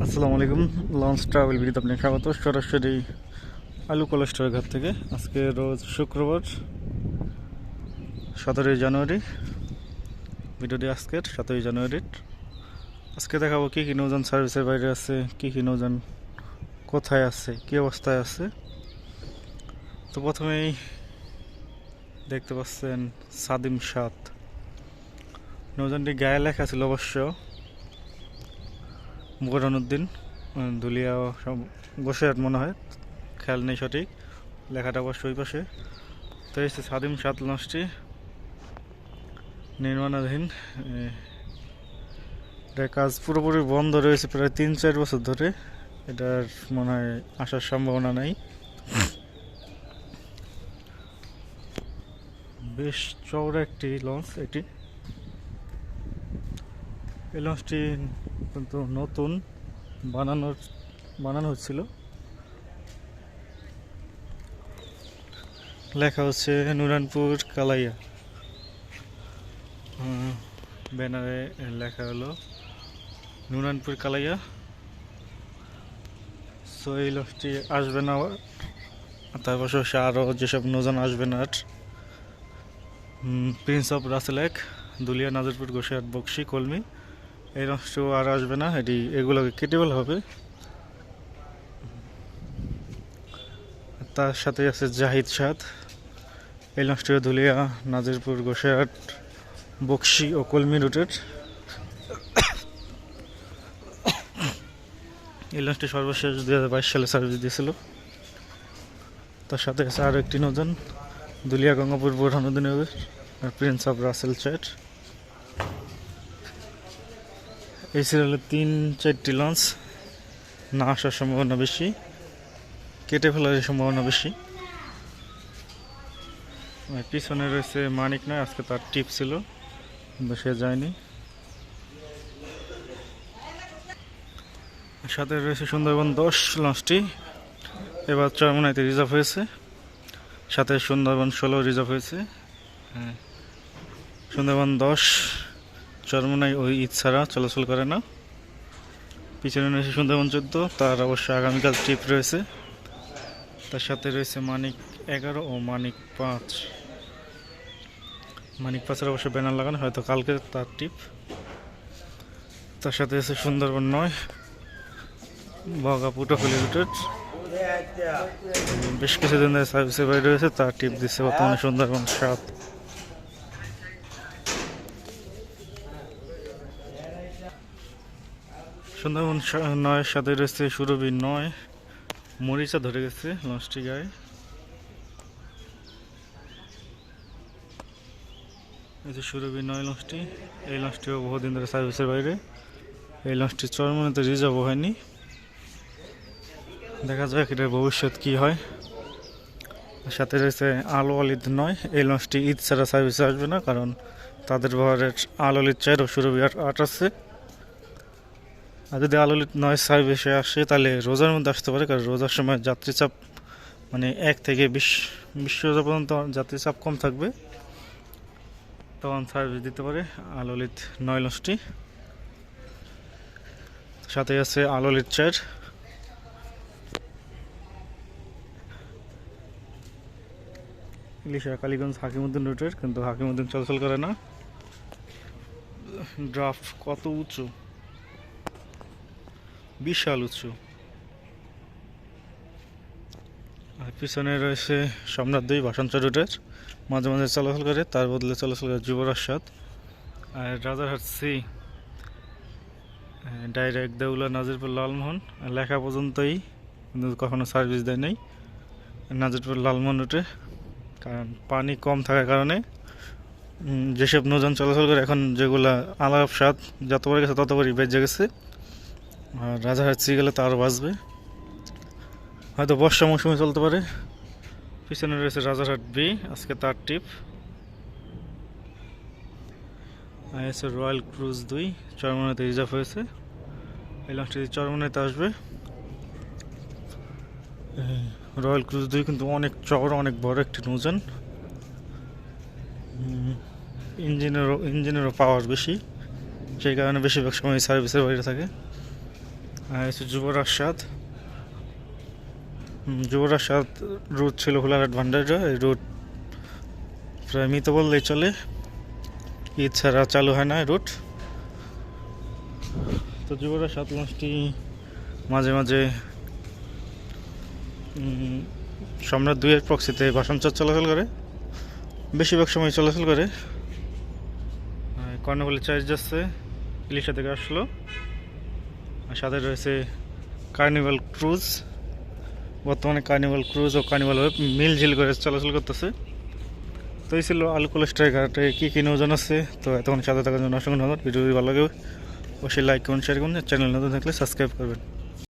আসসালামু আলাইকুম। Launch travel ভিডিওতে আপনাকে স্বাগত। সরাসরি আলু কোলেস্টরের ঘাট থেকে। আজকে রোজ শুক্রবার 17 জানুয়ারি। ভিডিওটি আজকের 17 জানুয়ারির। আজকে দেখাবো কী কী নৌযান সার্ভিসের বাইরে আছে, কী কী নৌযান কোথায় আছে, কী অবস্থায় আছে। তো প্রথমেই দেখতে পাচ্ছেন সাদিম 7 নৌযানটি গায়ে লেখা ছিল অবশ্য বোরহানুদ্দিন দুলিয়া গোসাইহাট মনে হয়, খেয়াল নেই সঠিক, লেখাটা অবশ্য ওই পাশে। তো এই সাদিম 7 লঞ্চটি নির্মাণাধীন। এটার কাজ পুরোপুরি বন্ধ রয়েছে প্রায় 3-4 বছর ধরে। এটার মনে হয় আসার সম্ভাবনা নাই। বেশ চওড়া একটি লঞ্চ এটি। এই লঞ্চটি কিন্তু নতুন বানানো হচ্ছিল। লেখা হচ্ছে নুরানপুর কালাইয়া, ব্যানারে লেখা হলো নুরানপুর কালাইয়া। সো এই লঞ্চটি আসবে না। তার পাশাপাশি আরও যেসব নৌযান আসবে না, প্রিন্স অফ রাসেল এক, দুলিয়া, নাজিরপুর, গোসাইহাট, বকশী, কলমি, এই লঞ্চটিও আর আসবে না। এগুলোকে কেটে ফেলা হবে। তার সাথে আছে জাহিদ 7, এই লঞ্চটিও দুলিয়া, নাজিরপুর, গোসাইহাট, বকশী ও কলমি রুটের। এই লঞ্চটি সর্বশেষ 2022 সালে সার্ভিস দিয়েছিল। তার সাথে আছে আরও একটি নৌযান দুলিয়া, গঙ্গাপুর, বোরহানুদ্দিনের প্রিন্স অফ রাসেল 4। এই সিরিয়ালে 3-4টি লঞ্চ না আসার সম্ভাবনা বেশি, কেটে ফেলার সম্ভাবনা বেশি। পিছনে রয়েছে মানিক নয়, আজকে তার টিপ ছিল কিন্তু সে যায়নি। সাথে রয়েছে সুন্দরবন 10 লঞ্চটি, এবার চরমোনাইতে রিজার্ভ হয়েছে। সাথে সুন্দরবন 16 রিজার্ভ হয়েছে। সুন্দরবন 10 চরমোনাই ওই ঈদ ছাড়া চলাচল করে না। পিছনে রয়েছে সুন্দরবন 14, তার অবশ্য আগামীকাল ট্রিপ রয়েছে। তার সাথে রয়েছে মানিক 11 ও মানিক 5। মানিক 5-এর অবশ্য ব্যানার লাগানো, হয়তো কালকে তার ট্রিপ। তার সাথে আছে সুন্দরবন 9 বগা পুটাফুলি রুটের, বেশ কিছুদিন ধরে সার্ভিসের বাইরে রয়েছে, তার টিপ দিচ্ছে বর্তমানে সুন্দরবন 7। সুন্দরবন 9-এর সাথে রয়েছে সুরভি 9, মরিচা ধরে গেছে লঞ্চটি গায়ে। এই যে সুরভি 9 লঞ্চটি, এই লঞ্চটিও বহুদিন ধরে সার্ভিসের বাইরে। এই লঞ্চটি চরমোনাইতে রিজার্ভ হয়নি, দেখা যাক এটার ভবিষ্যৎ কি হয়। সাথে রয়েছে আলো অলিদ 9, এই লঞ্চটি ঈদ ছাড়া সার্ভিসে আসবে না, কারণ তাদের ব্যবহারের আলো অলিদ 4 ও সুরভি 8 আছে। আর যদি আলো অলিদ 9 সার্ভিসে আসে তাহলে রোজার মধ্যে আসতে পারে, কারণ রোজার সময় যাত্রী চাপ মানে 1 থেকে 20 রোজা পর্যন্ত যাত্রী চাপ কম থাকবে, তখন সার্ভিস দিতে পারে আলো অলিদ 9 লঞ্চটি। সাথে আছে আলো অলিদ 4, ইলিশা কালীগঞ্জ হাকিমউদ্দিন রুটের, কিন্তু হাকিমউদ্দিন চলাচল করে না। ড্রাফট কত উঁচু, বিশাল উঁচু। আর পিছনে রয়েছে সম্রাট 2 ভাষাঞ্চল রুটের, মাঝে মাঝে চলাচল করে, তার বদলে চলাচল করে যুবরাজ 7। আর রাজারহাট সি ডাইরেক্ট দেউলা, নাজিরপুর, লালমোহন, লেখা পর্যন্তই, কিন্তু কখনো সার্ভিস দেয় নাই নাজিরপুর লালমোহন রুটে, কারণ পানি কম থাকার কারণে যেসব নৌযান চলাচল করে এখন, যেগুলা আলাপ 7 যতবার গেছে ততবারই বেজে গেছে। আর রাজারহাট সি গেলে তো আরও বাঁচবে, হয়তো বর্ষা মৌসুমে চলতে পারে। পিছনে রয়েছে রাজারহাট বি, আজকে তার টিপ। আইএসএ রয়্যাল ক্রুজ 2 চরমোনাইতে রিজার্ভ হয়েছে। এই লঞ্চটি চরমোনাইতে আসবে। রয়্যাল ক্রুজ 2 কিন্তু অনেক চওড়া, অনেক বড় একটি নৌযান, ইঞ্জিনেরও পাওয়ার বেশি, সেই কারণে বেশিরভাগ সময় সার্ভিসের বাইরে থাকে। হচ্ছে যুবরাজ যুবরাজ রুট ছিল হুলারহাট ভান্ডাররা। এই রুট প্রায় মৃত বললেই চলে, ঈদ ছাড়া চালু হয় না এই রুট। তো যুবরাজ লঞ্চটি মাঝে মাঝে সম্রাট 2 এর প্রক্সিতে ভাষণচার চলাচল করে, বেশিরভাগ সময় চলাচল করে। কর্ণফুলি চার্জ যাচ্ছে, ইলিশা থেকে আসলো। আর সাথে রয়েছে কার্নিভাল ক্রুজ, বর্তমানে কার্নিভাল ক্রুজ ও কার্নিভাল ওয়েব মিলঝিল করে চলাচল করতেছে। তো এই ছিল আলুকুলা স্ট্রাইকারে কী কী নিউজ আছে। তো এতক্ষণ সাথে থাকার জন্য অসংখ্য ধন্যবাদ। ভিডিও ভালো লাগে অবশ্যই লাইক করুন, শেয়ার করুন, চ্যানেল নতুন থাকলে সাবস্ক্রাইব করবেন।